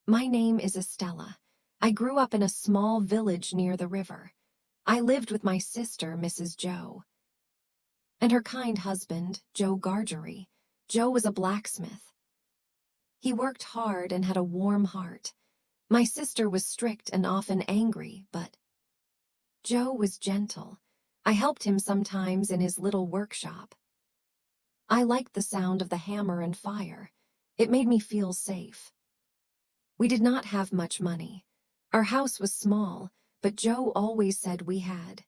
My name is Estella. I grew up in a small village near the river. I lived with my sister, Mrs. Joe, and her kind husband, Joe Gargery. Joe was a blacksmith. He worked hard and had a warm heart. My sister was strict and often angry, but Joe was gentle. I helped him sometimes in his little workshop. I liked the sound of the hammer and fire. It made me feel safe. We did not have much money. Our house was small, but Joe always said we had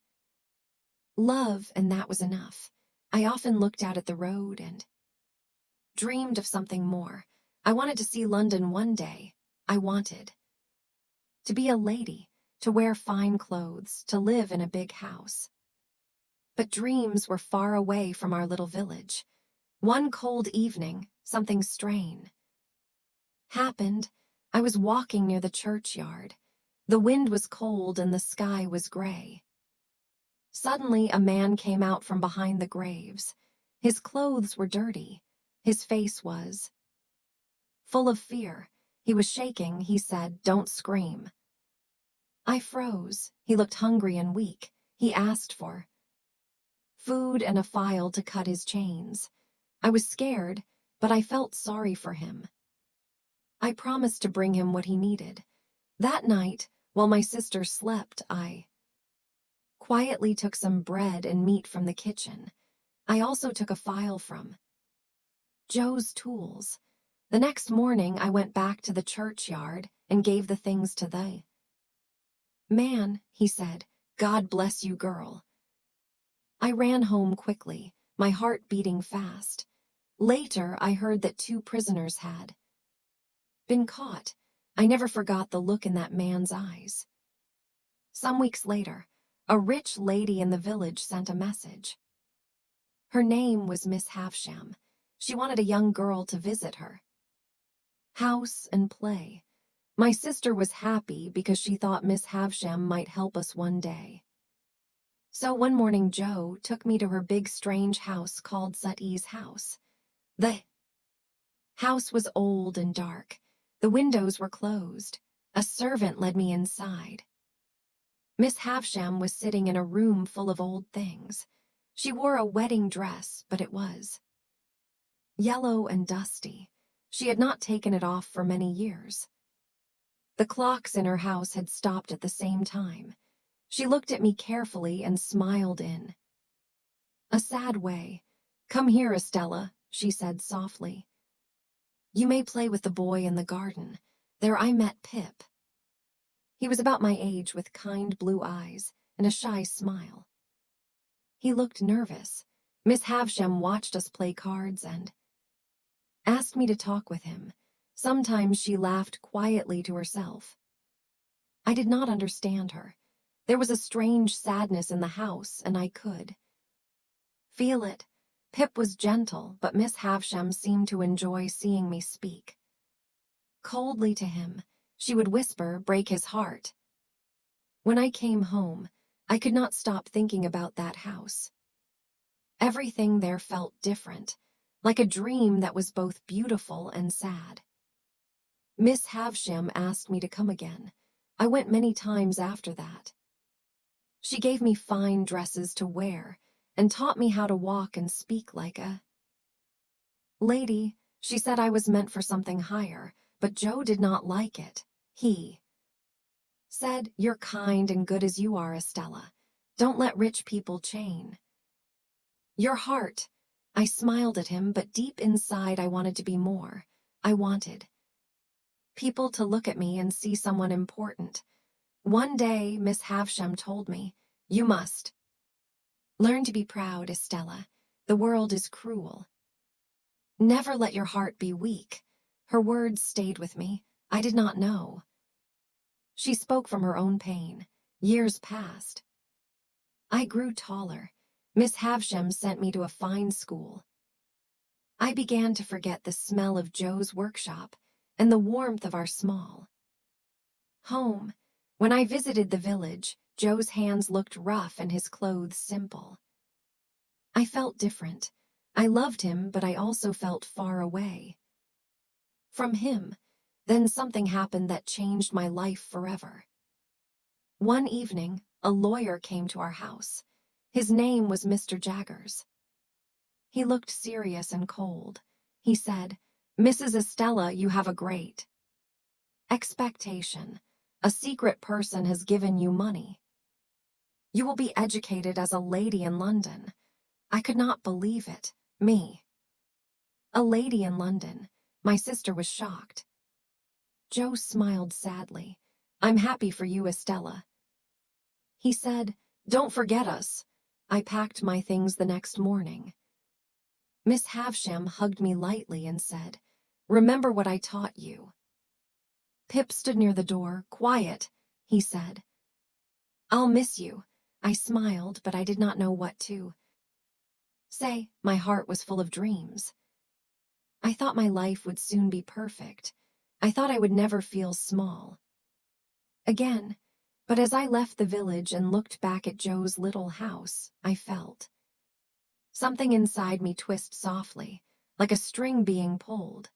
love, and that was enough. I often looked out at the road and dreamed of something more. I wanted to see London one day. I wanted to be a lady, to wear fine clothes, to live in a big house. But dreams were far away from our little village. One cold evening, something strange happened. I was walking near the churchyard. The wind was cold and the sky was gray. Suddenly, a man came out from behind the graves. His clothes were dirty. His face was full of fear. He was shaking. He said, "Don't scream." I froze. He looked hungry and weak. He asked for food and a file to cut his chains. I was scared, but I felt sorry for him. I promised to bring him what he needed. That night, while my sister slept, I quietly took some bread and meat from the kitchen. I also took a file from Joe's tools. The next morning, I went back to the churchyard and gave the things to the man. He said, "God bless you, girl." I ran home quickly, my heart beating fast. Later, I heard that 2 prisoners had been caught. I never forgot the look in that man's eyes. Some weeks later, a rich lady in the village sent a message. Her name was Miss Havisham. She wanted a young girl to visit her house and play. My sister was happy because she thought Miss Havisham might help us one day. So one morning, Joe took me to her big strange house called Sutty's house. The house was old and dark. The windows were closed. A servant led me inside. Miss Havisham was sitting in a room full of old things. She wore a wedding dress, but it was yellow and dusty. She had not taken it off for many years. The clocks in her house had stopped at the same time. She looked at me carefully and smiled in a sad way. "Come here, Estella," she said softly. "You may play with the boy in the garden. There I met Pip." He was about my age with kind blue eyes and a shy smile. He looked nervous. Miss Havisham watched us play cards and asked me to talk with him. Sometimes she laughed quietly to herself. I did not understand her. There was a strange sadness in the house, and I could feel it. Pip was gentle, but Miss Havisham seemed to enjoy seeing me speak coldly to him. She would whisper, "Break his heart." When I came home, I could not stop thinking about that house. Everything there felt different, like a dream that was both beautiful and sad. Miss Havisham asked me to come again. I went many times after that. She gave me fine dresses to wear and taught me how to walk and speak like a lady. She said I was meant for something higher, but Joe did not like it. He said, "You're kind and good as you are, Estella. Don't let rich people chain your heart." I smiled at him, but deep inside I wanted to be more. I wanted people to look at me and see someone important. One day, Miss Havisham told me, "You must learn to be proud, Estella. The world is cruel. Never let your heart be weak." Her words stayed with me. I did not know. She spoke from her own pain. Years passed. I grew taller. Miss Havisham sent me to a fine school. I began to forget the smell of Joe's workshop and the warmth of our small home. When I visited the village, Joe's hands looked rough and his clothes simple. I felt different. I loved him, but I also felt far away from him. Then something happened that changed my life forever. One evening, a lawyer came to our house. His name was Mr. Jaggers. He looked serious and cold. He said, "Mrs. Estella, you have a great expectation. A secret person has given you money. You will be educated as a lady in London." I could not believe it. Me. A lady in London. My sister was shocked. Joe smiled sadly. "I'm happy for you, Estella." He said, "Don't forget us." I packed my things the next morning. Miss Havisham hugged me lightly and said, "Remember what I taught you." Pip stood near the door. "Quiet," he said. "I'll miss you." I smiled, but I did not know what to say. My heart was full of dreams. I thought my life would soon be perfect. I thought I would never feel small again. But as I left the village and looked back at Joe's little house, I felt something inside me twist softly, like a string being pulled.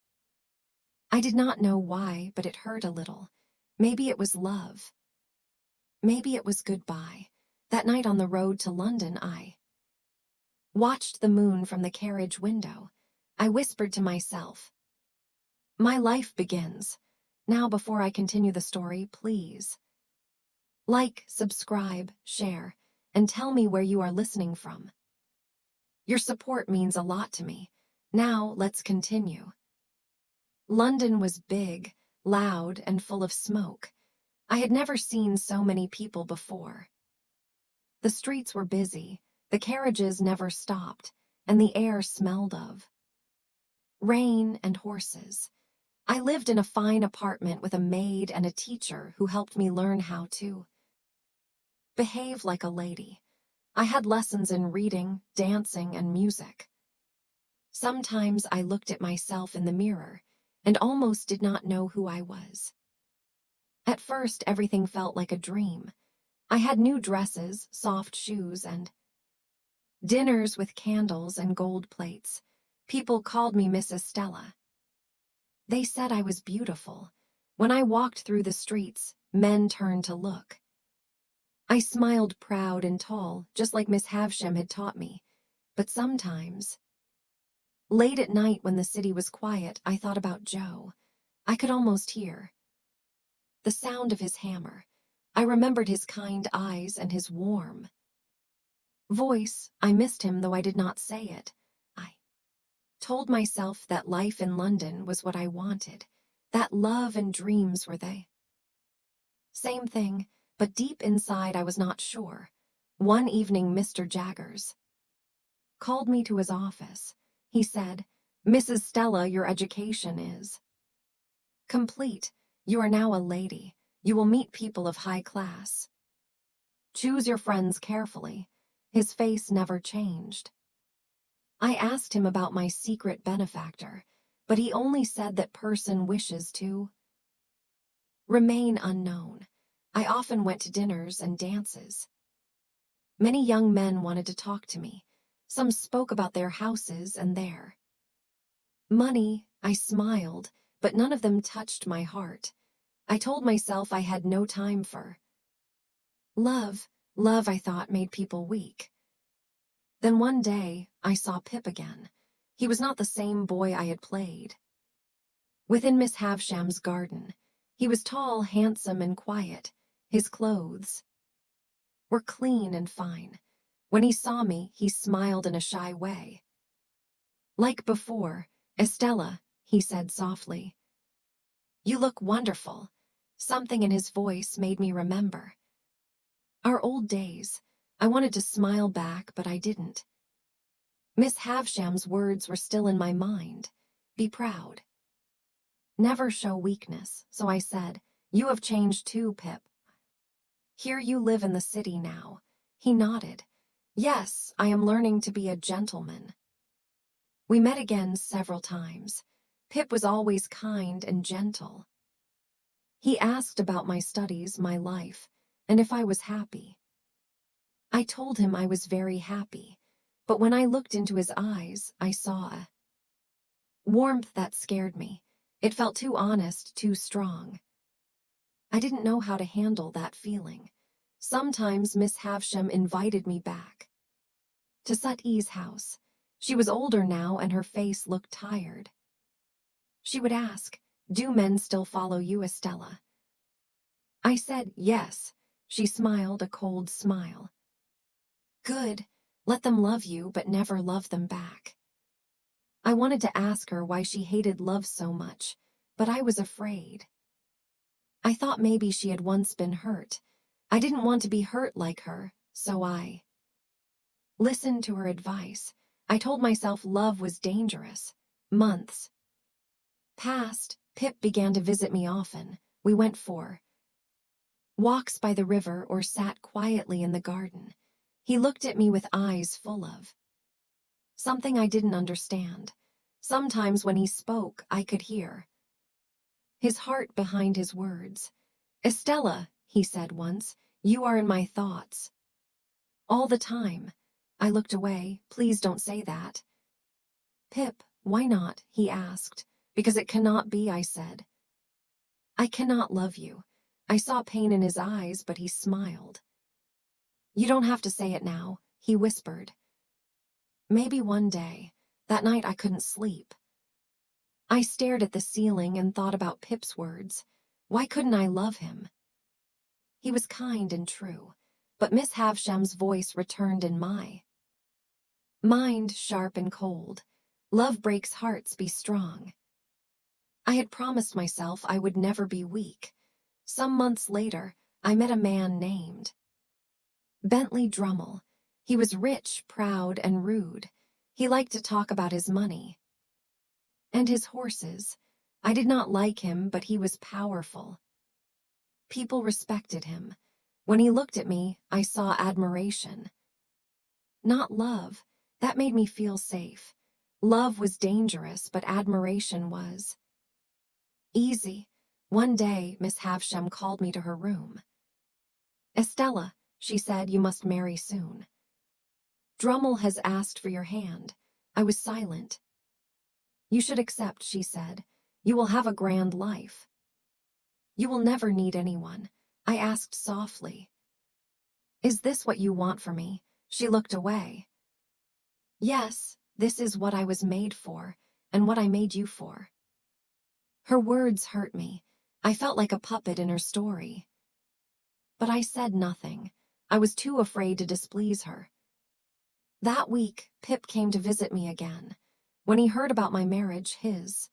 I did not know why, but it hurt a little. Maybe it was love. Maybe it was goodbye. That night on the road to London, I watched the moon from the carriage window. I whispered to myself, "My life begins." Now, before I continue the story, please like, subscribe, share, and tell me where you are listening from. Your support means a lot to me. Now, let's continue. London was big, loud, and full of smoke. I had never seen so many people before. The streets were busy, the carriages never stopped, and the air smelled of rain and horses. I lived in a fine apartment with a maid and a teacher who helped me learn how to behave like a lady. I had lessons in reading, dancing, and music. Sometimes I looked at myself in the mirror and almost did not know who I was. At first, everything felt like a dream. I had new dresses, soft shoes, and dinners with candles and gold plates. People called me Miss Estella. They said I was beautiful. When I walked through the streets, men turned to look. I smiled proud and tall, just like Miss Havisham had taught me. But sometimes, late at night when the city was quiet, I thought about Joe. I could almost hear the sound of his hammer. I remembered his kind eyes and his warm voice. I missed him, though I did not say it. I told myself that life in London was what I wanted, that love and dreams were the same thing, but deep inside I was not sure. One evening, Mr. Jaggers called me to his office. He said, "Mrs. Stella, your education is complete. You are now a lady. You will meet people of high class. Choose your friends carefully." His face never changed. I asked him about my secret benefactor, but he only said that person wishes to remain unknown. I often went to dinners and dances. Many young men wanted to talk to me. Some spoke about their houses and their money. I smiled, but none of them touched my heart. I told myself I had no time for love. Love, I thought, made people weak. Then one day, I saw Pip again. He was not the same boy I had played within Miss Havisham's garden. He was tall, handsome, and quiet. His clothes were clean and fine. When he saw me, he smiled in a shy way. Like before, "Estella," he said softly, "you look wonderful." Something in his voice made me remember our old days. I wanted to smile back, but I didn't. Miss Havisham's words were still in my mind. Be proud. Never show weakness. So I said, "You have changed too, Pip. Here you live in the city now." He nodded. "Yes, I am learning to be a gentleman." We met again several times. Pip was always kind and gentle. He asked about my studies, my life, and if I was happy. I told him I was very happy, but when I looked into his eyes, I saw a warmth that scared me. It felt too honest, too strong. I didn't know how to handle that feeling. Sometimes Miss Havisham invited me back to Sutie's house. She was older now and her face looked tired. She would ask, "Do men still follow you, Estella?" I said, "Yes." She smiled a cold smile. "Good. Let them love you, but never love them back." I wanted to ask her why she hated love so much, but I was afraid. I thought maybe she had once been hurt. I didn't want to be hurt like her, so I listened to her advice. I told myself love was dangerous. Months passed. Pip began to visit me often. We went for walks by the river or sat quietly in the garden. He looked at me with eyes full of something I didn't understand. Sometimes when he spoke, I could hear his heart behind his words. "Estella," he said once, "you are in my thoughts all the time." I looked away. "Please don't say that." "Pip, why not?" he asked. "Because it cannot be," I said. "I cannot love you." I saw pain in his eyes, but he smiled. "You don't have to say it now," he whispered. "Maybe one day." That night I couldn't sleep. I stared at the ceiling and thought about Pip's words. Why couldn't I love him? He was kind and true, but Miss Havisham's voice returned in my mind, sharp and cold. "Love breaks hearts, be strong." I had promised myself I would never be weak. Some months later, I met a man named Bentley Drummle. He was rich, proud, and rude. He liked to talk about his money and his horses. I did not like him, but he was powerful. People respected him. When he looked at me, I saw admiration. Not love. That made me feel safe. Love was dangerous, but admiration was easy. One day, Miss Havisham called me to her room. "Estella," she said, "you must marry soon. Drummle has asked for your hand." I was silent. "You should accept," she said. "You will have a grand life. You will never need anyone." I asked softly, "Is this what you want for me?" She looked away. "Yes, this is what I was made for, and what I made you for." Her words hurt me. I felt like a puppet in her story. But I said nothing. I was too afraid to displease her. That week, Pip came to visit me again. When he heard about my marriage, his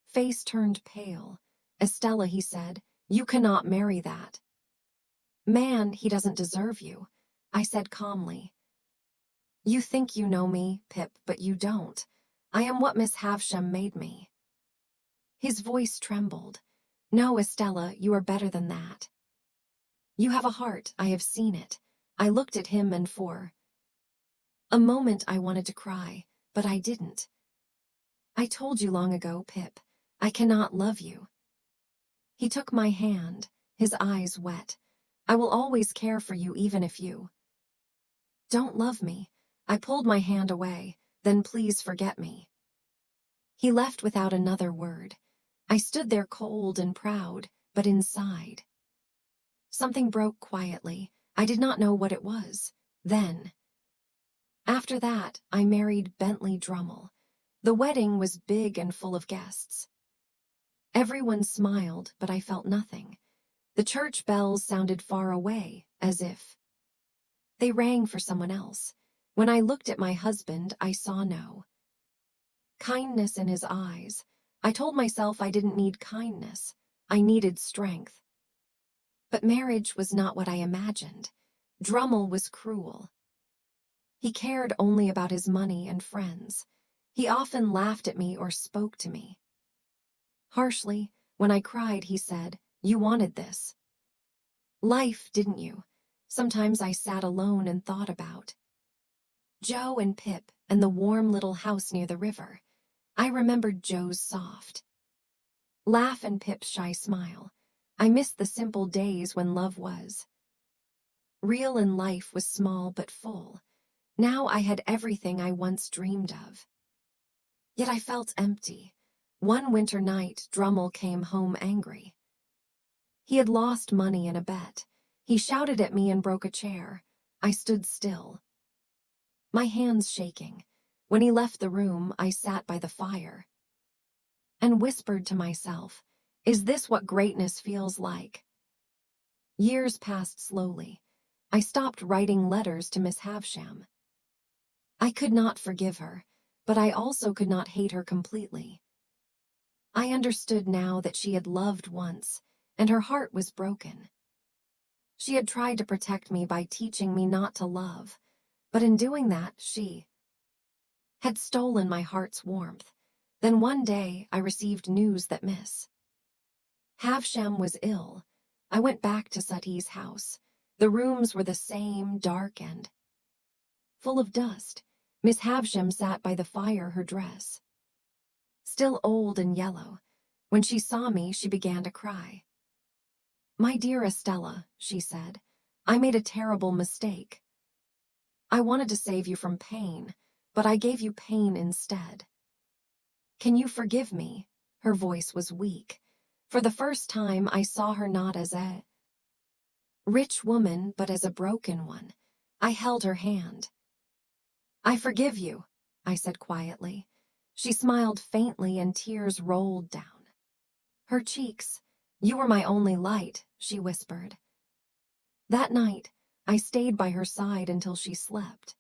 face turned pale. "Estella," he said, "you cannot marry that man. He doesn't deserve you." I said calmly, "You think you know me, Pip, but you don't. I am what Miss Havisham made me." His voice trembled. "No, Estella, you are better than that. You have a heart, I have seen it." I looked at him and for a moment I wanted to cry, but I didn't. "I told you long ago, Pip, I cannot love you." He took my hand, his eyes wet. "I will always care for you even if you don't love me." I pulled my hand away. "Then please forget me." He left without another word. I stood there cold and proud, but inside something broke quietly. I did not know what it was. Then, after that, I married Bentley Drummle. The wedding was big and full of guests. Everyone smiled, but I felt nothing. The church bells sounded far away, as if they rang for someone else. When I looked at my husband, I saw no kindness in his eyes. I told myself I didn't need kindness. I needed strength. But marriage was not what I imagined. Drummle was cruel. He cared only about his money and friends. He often laughed at me or spoke to me harshly. When I cried, he said, "You wanted this life, didn't you?" Sometimes I sat alone and thought about Joe and Pip and the warm little house near the river. I remembered Joe's soft laugh and Pip's shy smile. I missed the simple days when love was real and life was small but full. Now I had everything I once dreamed of. Yet I felt empty. One winter night, Drummle came home angry. He had lost money in a bet. He shouted at me and broke a chair. I stood still, my hands shaking. When he left the room, I sat by the fire and whispered to myself, "Is this what greatness feels like?" Years passed slowly. I stopped writing letters to Miss Havisham. I could not forgive her, but I also could not hate her completely. I understood now that she had loved once, and her heart was broken. She had tried to protect me by teaching me not to love, but in doing that, she had stolen my heart's warmth. Then one day, I received news that Miss Havisham was ill. I went back to Sutty's house. The rooms were the same, dark and full of dust. Miss Havisham sat by the fire, her dress still old and yellow. When she saw me, she began to cry. "My dear Estella," she said, "I made a terrible mistake. I wanted to save you from pain, but I gave you pain instead. Can you forgive me?" Her voice was weak. For the first time, I saw her not as a rich woman, but as a broken one. I held her hand. "I forgive you," I said quietly. She smiled faintly and tears rolled down her cheeks. "You were my only light," she whispered. That night, I stayed by her side until she slept.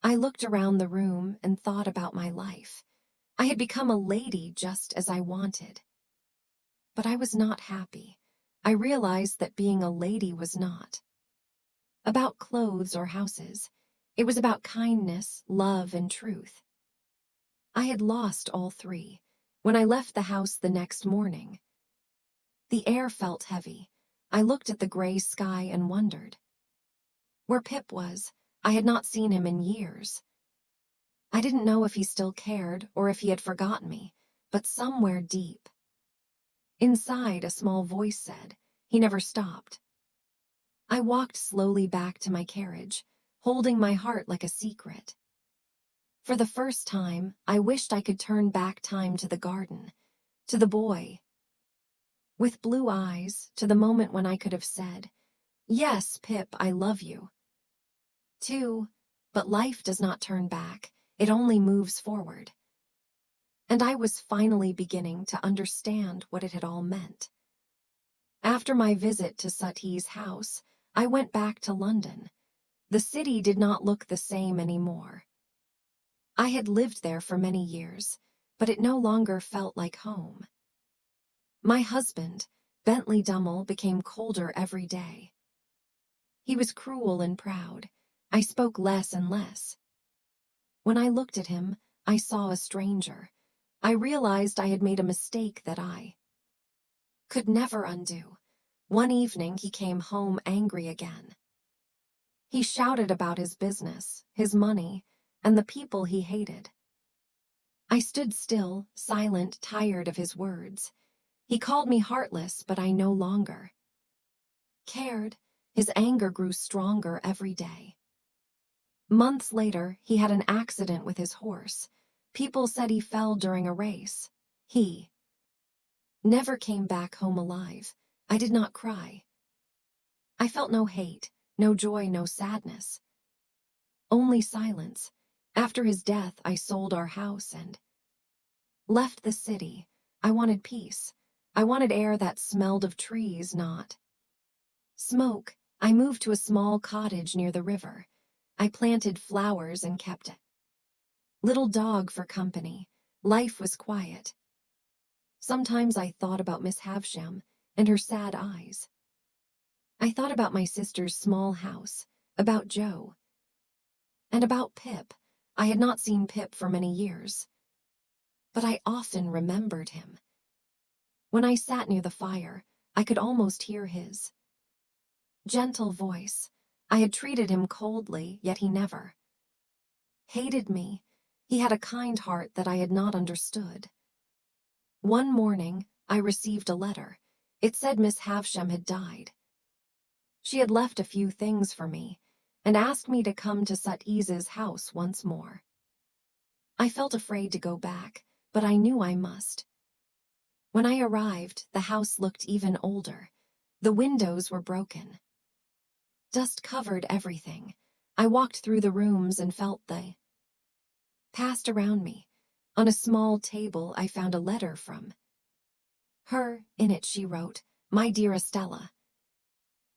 I looked around the room and thought about my life. I had become a lady just as I wanted. But I was not happy. I realized that being a lady was not about clothes or houses. It was about kindness, love, and truth. I had lost all three. When I left the house the next morning, the air felt heavy. I looked at the gray sky and wondered where Pip was. I had not seen him in years. I didn't know if he still cared or if he had forgotten me, but somewhere deep inside, a small voice said, "He never stopped." I walked slowly back to my carriage, holding my heart like a secret. For the first time, I wished I could turn back time to the garden, to the boy with blue eyes, to the moment when I could have said, "Yes, Pip, I love you too." But life does not turn back, it only moves forward. And I was finally beginning to understand what it had all meant. After my visit to Sutty's house, I went back to London. The city did not look the same anymore. I had lived there for many years, but it no longer felt like home. My husband, Bentley Dummel, became colder every day. He was cruel and proud. I spoke less and less. When I looked at him, I saw a stranger. I realized I had made a mistake that I could never undo. One evening, he came home angry again. He shouted about his business, his money, and the people he hated. I stood still, silent, tired of his words. He called me heartless, but I no longer cared. His anger grew stronger every day. Months later, he had an accident with his horse. People said he fell during a race. He never came back home alive. I did not cry. I felt no hate, no joy, no sadness. Only silence. After his death, I sold our house and left the city. I wanted peace. I wanted air that smelled of trees, not smoke. I moved to a small cottage near the river. I planted flowers and kept a little dog for company. Life was quiet. Sometimes I thought about Miss Havisham and her sad eyes. I thought about my sister's small house, about Joe, and about Pip. I had not seen Pip for many years, but I often remembered him. When I sat near the fire, I could almost hear his gentle voice. I had treated him coldly, yet he never hated me. He had a kind heart that I had not understood. One morning, I received a letter. It said Miss Havisham had died. She had left a few things for me, and asked me to come to Sutty's house once more. I felt afraid to go back, but I knew I must. When I arrived, the house looked even older. The windows were broken. Dust covered everything. I walked through the rooms and felt they passed around me. On a small table, I found a letter from her. In it she wrote, "My dear Estella,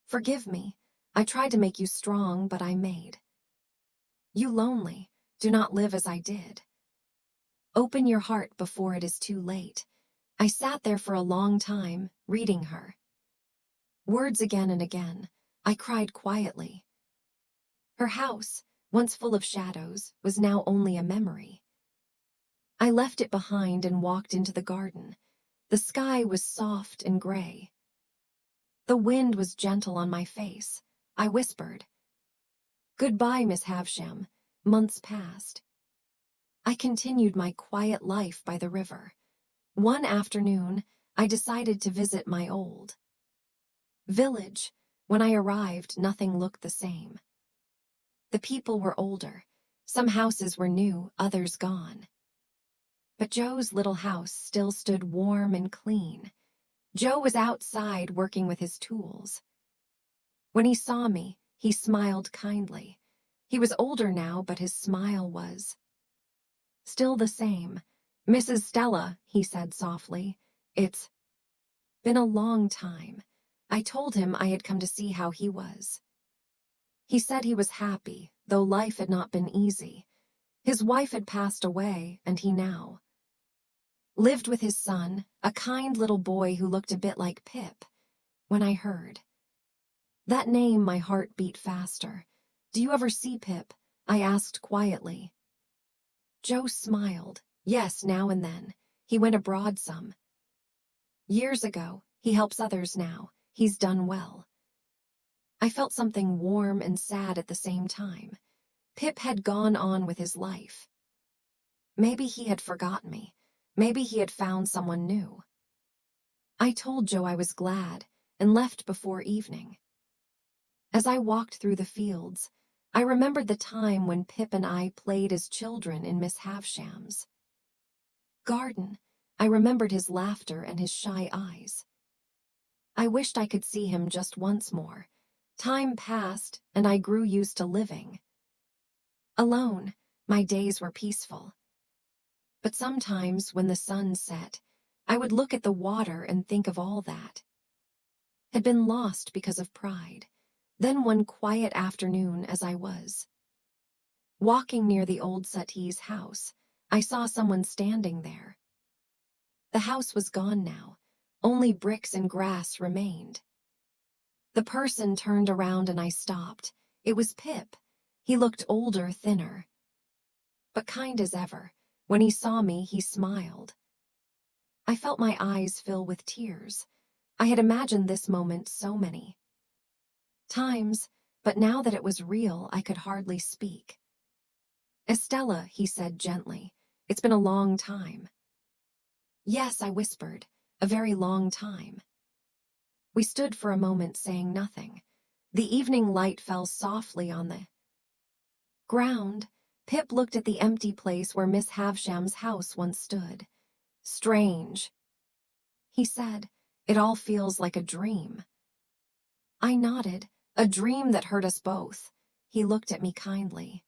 forgive me. I tried to make you strong, but I made you lonely. Do not live as I did. Open your heart before it is too late." I sat there for a long time, reading her words again and again. I cried quietly. Her house, once full of shadows, was now only a memory. I left it behind and walked into the garden. The sky was soft and gray. The wind was gentle on my face. I whispered, "Goodbye, Miss Havisham." Months passed. I continued my quiet life by the river. One afternoon, I decided to visit my old village. When I arrived, nothing looked the same. The people were older. Some houses were new, others gone. But Joe's little house still stood warm and clean. Joe was outside working with his tools. When he saw me, he smiled kindly. He was older now, but his smile was still the same. "Mrs. Stella," he said softly, "it's been a long time." I told him I had come to see how he was. He said he was happy, though life had not been easy. His wife had passed away, and he now lived with his son, a kind little boy who looked a bit like Pip. When I heard that name, my heart beat faster. "Do you ever see Pip?" I asked quietly. Joe smiled. "Yes, now and then. He went abroad some years ago. He helps others now. He's done well." I felt something warm and sad at the same time. Pip had gone on with his life. Maybe he had forgotten me. Maybe he had found someone new. I told Joe I was glad and left before evening. As I walked through the fields, I remembered the time when Pip and I played as children in Miss Havisham's garden. I remembered his laughter and his shy eyes. I wished I could see him just once more. Time passed, and I grew used to living alone. My days were peaceful. But sometimes, when the sun set, I would look at the water and think of all that had been lost because of pride. Then one quiet afternoon, as I was walking near the old settee's house, I saw someone standing there. The house was gone now. Only bricks and grass remained. The person turned around and I stopped. It was Pip. He looked older, thinner, but kind as ever. When he saw me, he smiled. I felt my eyes fill with tears. I had imagined this moment so many times, but now that it was real, I could hardly speak. "Estella," he said gently, "it's been a long time." "Yes," I whispered, "a very long time." We stood for a moment saying nothing. The evening light fell softly on the ground. Pip looked at the empty place where Miss Havisham's house once stood. "Strange," he said. "It all feels like a dream." I nodded. "A dream that hurt us both." He looked at me kindly.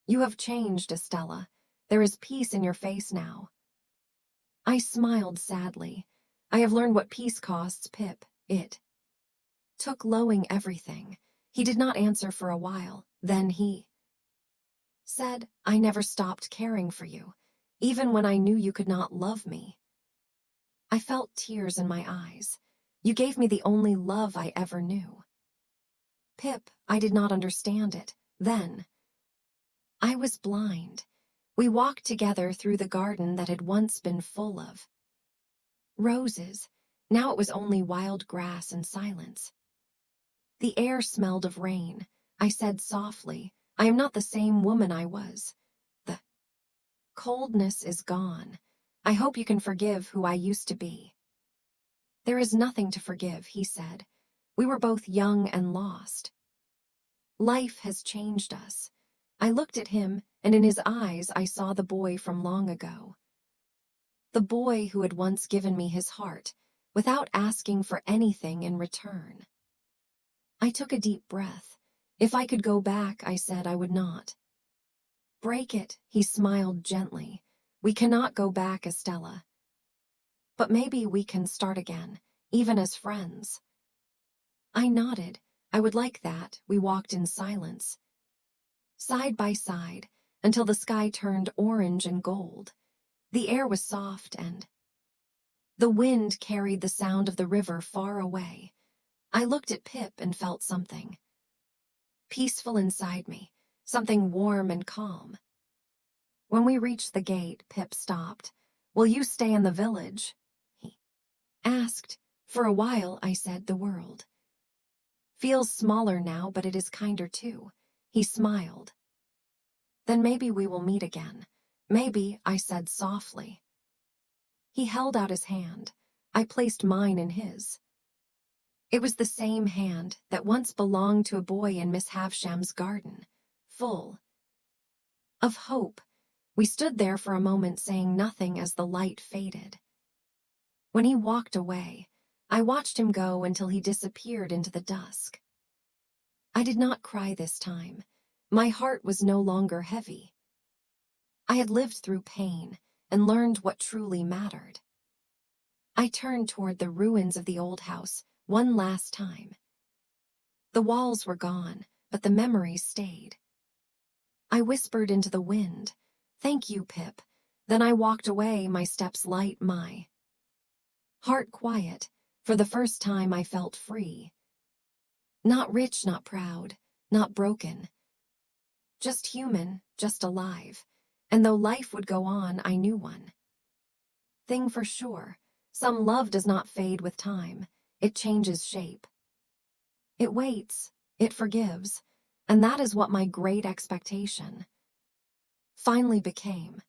"You have changed, Estella. There is peace in your face now." I smiled sadly. "I have learned what peace costs, Pip. It took lowing everything." He did not answer for a while. Then he said, "I never stopped caring for you, even when I knew you could not love me." I felt tears in my eyes. "You gave me the only love I ever knew." Pip, I did not understand it then. I was blind. We walked together through the garden that had once been full of roses. Now it was only wild grass and silence. The air smelled of rain. I said softly, "I am not the same woman I was. The coldness is gone. I hope you can forgive who I used to be." "There is nothing to forgive," he said. "We were both young and lost. Life has changed us." I looked at him, and in his eyes I saw the boy from long ago. the boy who had once given me his heart without asking for anything in return. I took a deep breath. If I could go back, I said, I would not. Break it, he smiled gently. We cannot go back, Estella. But maybe we can start again, even as friends. I nodded. I would like that. We walked in silence, side by side, until the sky turned orange and gold. The air was soft and the wind carried the sound of the river far away. I looked at Pip and felt something peaceful inside me, something warm and calm. When we reached the gate, Pip stopped. Will you stay in the village? He asked. For a while, I said. The world feels smaller now, but it is kinder too. He smiled. Then maybe we will meet again. Maybe, I said softly. He held out his hand. I placed mine in his. It was the same hand that once belonged to a boy in Miss Havisham's garden, full of hope. We stood there for a moment saying nothing as the light faded. When he walked away, I watched him go until he disappeared into the dusk. I did not cry this time. My heart was no longer heavy. I had lived through pain and learned what truly mattered. I turned toward the ruins of the old house one last time. The walls were gone, but the memories stayed. I whispered into the wind, "Thank you, Pip." Then I walked away, my steps light, my heart quiet. For the first time I felt free. Not rich, not proud, not broken. Just human, just alive. And though life would go on, I knew one thing for sure. Some love does not fade with time. It changes shape. It waits, it forgives, and that is what my great expectation finally became.